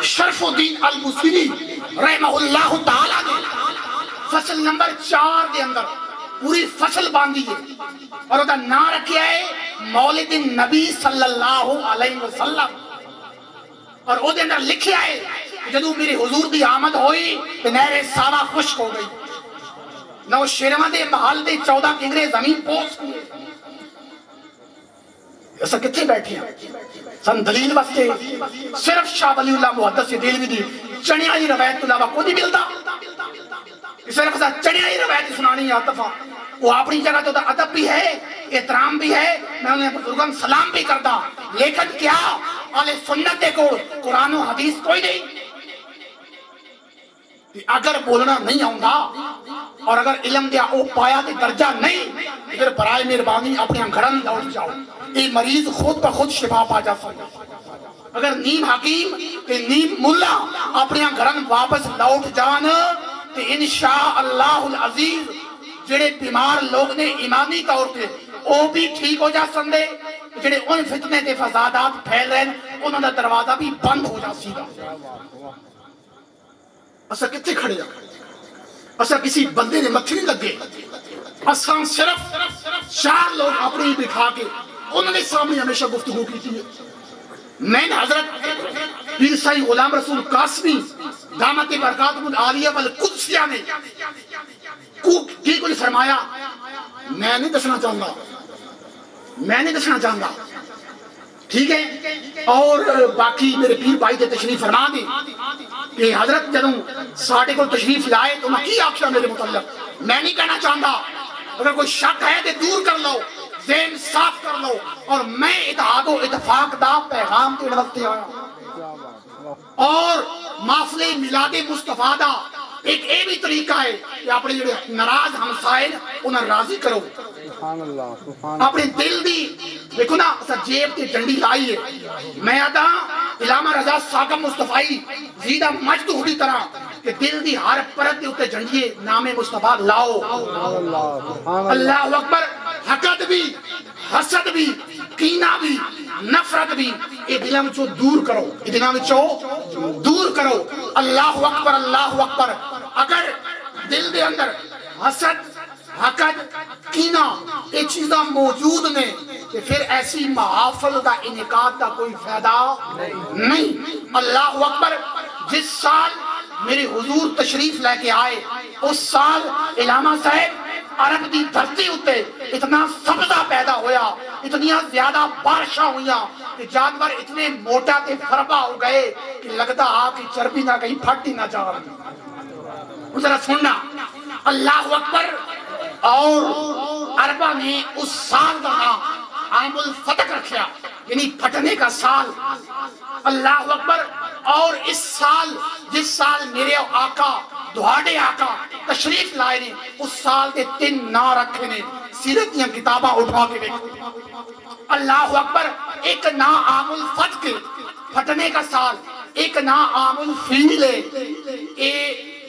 شرف الدین المصری رحمہ اللہ تعالی نے فصل نمبر 4 دے اندر پوری فصل باندھی ہے اور وہ نام رکھیا ہے مولد نبی صلی اللہ علیہ وسلم، اور وہ دے اندر لکھیا ہے جدو میرے حضور دی آمد ہوئی تو نہر سارا خشک ہو گئی، نو شیرواں دے محل دے 14 کنگرے زمین پوس ہوئے۔ ایسا کتنے بیٹھے ہیں سن دلیل واسطے صرف شاہ ولی اللہ محدث دہلوی دی چنیا دی روایت تو علاوہ کوئی نہیں ملتا، صرف چنیا دی روایت سنانی ہے دفعہ وہ اپنی جگہ تو ادب بھی ہے، احترام بھی ہے، میں انہیں بزرگان سلام بھی کرتا، لیکن کیا اہل سنت دے کو قرآن و حدیث کوئی نہیں؟ اگر بولنا نہیں آؤں اور اگر علم دیا او پایا دے درجہ نہیں، اگر برائے مہربانی اپنے گھرن لوٹ جاؤ، یہ مریض خود بخود شفا پا جا سکتا۔ اگر نیم حکیم تے نیم ملا اپنے گھرن واپس لوٹ جان تو انشاءاللہ العزیز جڑے بیمار لوگ نے ایمانی طور پہ وہ بھی ٹھیک ہو جا سکتے، جڑے ان فتنے تے فسادات پھیل رہے ہیں انہوں نے دروازہ بھی بند ہو جا سکتا۔ اسا کتنے کھڑے جا، اسا کسی بندے نے متھی نہیں لگے، اسا صرف 4 لوگ اپنی بٹھا کے انہوں نے سامنے ہمیشہ گفتگو کی تھی۔ میں نے حضرت پیر سائی غلام رسول قاسمی دامت برکاتہ العالیہ والقدسیہ نے کی کوئی فرمایا، میں نہیں دسنا چاہتا، میں نہیں دسنا چاہتا، ٹھیک ہے؟ اور باقی میرے پیر بھائی تے تشریف فرما دی کہ حضرت جدوں ساڑھے کو تشریف لائے تو میں کی آخشا میرے متعلق میں نہیں کہنا چاہتا، اگر کوئی شک ہے تو دور کر لو، ذہن صاف کر لو، اور میں اتحاد و اتفاق دا پیغام کے لگتے آیا، اور محفل میلاد مصطفیٰ دا ایک اے بھی طریقہ ہے کہ اپنے جڑے ناراض ہمسائے انہیں راضی کرو، اپنے دل دی دیکھو نا جیب تے ڈنڈی لائی ہے، میں آتا علامہ رضا ساکم مصطفی زیدہ مجد ہوئی طرح کہ دل دی ہر پرت دے اتے جنڈیے نام مصطفیٰ لاؤ۔ اللہ اکبر، حقد بھی، حسد بھی، کینہ بھی، نفرت بھی یہ دلوں میں دور کرو، یہ دلوں میں دور کرو۔ اللہ اکبر، اللہ اکبر۔ اگر دل دے اندر حسد، حقد، کینہ یہ چیزاں موجود نے کہ پھر ایسی محافل دا انعقاد دا کوئی فائدہ نہیں۔ اللہ اکبر۔ جس سال میرے حضور تشریف لے کے آئے اس سال علامہ صاحب عرب دی دھرتی ہوتے اتنا سبزہ پیدا ہویا، اتنی زیادہ بارشاں ہویا کہ جانور اتنے موٹا تے فربا ہو گئے کہ لگتا آپ کی چربی نہ کہیں پھٹی نہ جا رہی۔ ذرا سننا، اللہ اکبر۔ اور عربہ نے اس سال کا نام عام الفتح رکھیا، یعنی پھٹنے کا سال۔ اللہ اکبر۔ اور اس سال جس سال میرے آقا دہاڑے آقا تشریف لائے نے اس سال کے 3 نا رکھے نے، سیرت دیا کتاباں اٹھا کے دیکھو۔ اللہ اکبر۔ ایک نا عام الفتح کے پھٹنے کا سال، ایک نا عام الفیل ہے، یہ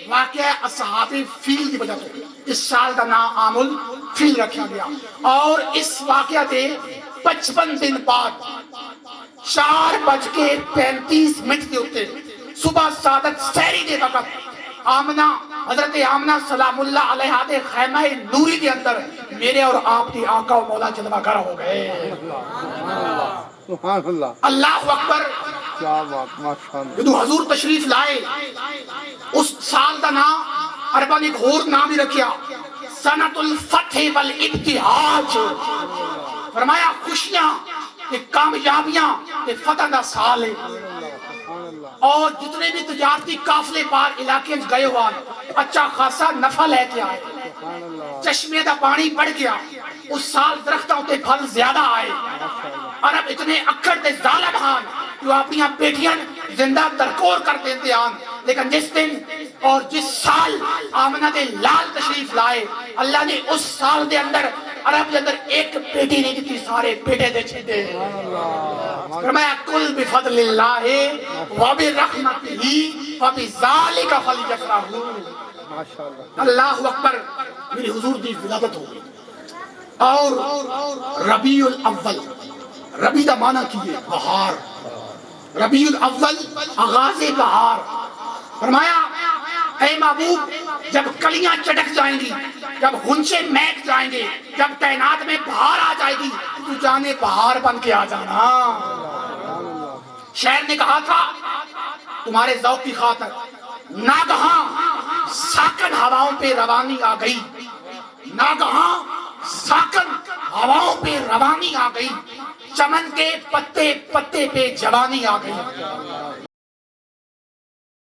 واقعہ اصحاب فیل کی وجہ سے اس سال کا نام عام الفیل رکھا گیا۔ اور اس واقعہ کے 55 دن بعد 4:35 کے ہوتے صبح سعادت سحری دے وقت آمنہ، حضرت آمنہ سلام اللہ علیہ دے خیمہ نوری دے اندر میرے اور آپ دی آقا و مولا جلوہ گر ہو گئے۔ اللہ اکبر۔ جدو حضور تشریف لائے اس سال کا نام عربہ نے ایک اور نام ہی رکھیا، سنت الفتح والابتہاج۔ فرمایا خوشیاں کہ کامیابیاں کہ فتح کا سال ہے، اور جتنے بھی تجارتی قافلے پار علاقے میں گئے ہوا اچھا خاصا نفع لے کے آئے، چشمے دا پانی بڑھ گیا، اس سال درختوں تے پھل زیادہ آئے۔ عرب اتنے اکڑ تے ظالم ہان جو اپنی بیٹیاں زندہ درکور کر دیتے آن، لیکن جس دن اور جس سال آمنہ دے لال تشریف لائے اللہ نے اس سال دے اندر عرب دے اندر ایک بیٹی نہیں دیتی، سارے بیٹے دے چھتے۔ فرمایا کل بفضل اللہ وبرحمتہ فبذالک فلیفرحوا۔ اللہ اکبر۔ میری حضور دی ولادت ہو گئی۔ اور ربیع الاول، ربیع دا معنی کیے بہار، ربیع الاول آغاز بہار. فرمایا اے محبوب جب کلیاں چٹک جائیں گی، جب غنچے مہک جائیں گے، جب کائنات میں بہار آ جائے گی، تو جانے بہار بن کے آ جانا. شاعر نے کہا تھا تمہارے ذوق کی خاطر، ناگہاں ساکن ہواؤں پہ روانی آ گئی، ناگہاں ساکن ہواؤں پہ روانی آ گئی، چمن کے پتے پتے پہ جوانی آ گئی.